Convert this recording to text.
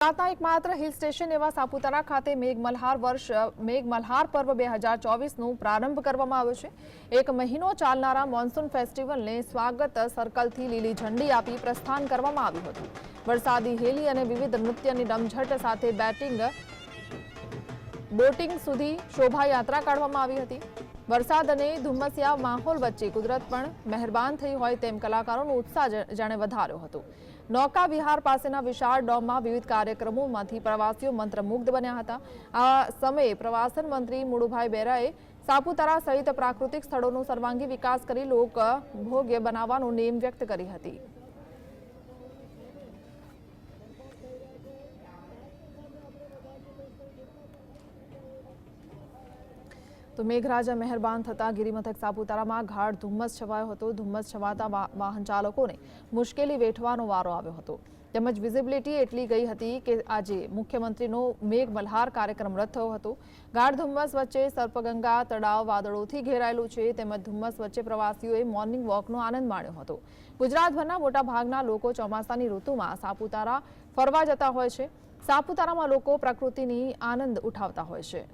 ગુજરાતના એકમાત્ર hill station એવા સાપુતારા ખાતે મેઘમલ્હાર પર્વ 2024નો પ્રારંભ કરવામાં આવ્યો છે। એક મહિનો ચાલનારા મોન્સૂન ફેસ્ટિવલને સ્વાગત સર્કલથી લીલી ઝંડી આપી પ્રસ્થાન કરવામાં આવ્યું હતું। વરસાદી હેલી અને વિવિધ નૃત્યની રમઝટ સાથે બોટિંગ સુધી શોભાયાત્રા કાઢવામાં આવી હતી। વરસાદ અને ધુમ્મસિયા માહોલ વચ્ચે કુદરત પણ મહેરબાન થઈ હોય તેમ કલાકારોનો ઉત્સાહ જાણે વધાર્યો હતો। નૌકા વિહાર પાસેના વિશાળ ડોમમાં વિવિધ કાર્યક્રમોમાંથી પ્રવાસીઓ મંત્રમુગ્ધ બન્યા હતા। આ સમયે પ્રવાસન મંત્રી મુળુભાઈ બેરાએ સાપુતારા સહિત પ્રાકૃતિક સ્થળોનો સર્વાંગી વિકાસ કરી લોકભોગ્ય બનાવવાનો નેમ વ્યક્ત કરી હતી। તો મેઘરાજા મહેરબાન થતા ગિરિમથક સાપુતારામાં ગાઢ ધુમ્મસ છવાયો હતો। ધુમ્મસ છવાતા વાહન ચાલકોને મુશ્કેલી વેઠવાનો વારો આવ્યો હતો। તેમજ વિઝિબિલિટી એટલી ગઈ હતી કે આજે મુખ્યમંત્રીનો મેઘમલ્હાર કાર્યક્રમ રદ થયો હતો। ગાઢ ધુમ્મસ વચ્ચે સર્પગંગા તળાવ વાદળોથી ઘેરાયેલું છે। તેમજ ધુમ્મસ વચ્ચે પ્રવાસીઓએ મોર્નિંગ વોકનો આનંદ માણ્યો હતો। ગુજરાતભરના મોટાભાગના લોકો ચોમાસાની ઋતુમાં સાપુતારા ફરવા જતા હોય છે। સાપુતારામાં લોકો પ્રકૃતિની આનંદ ઉઠાવતા હોય છે।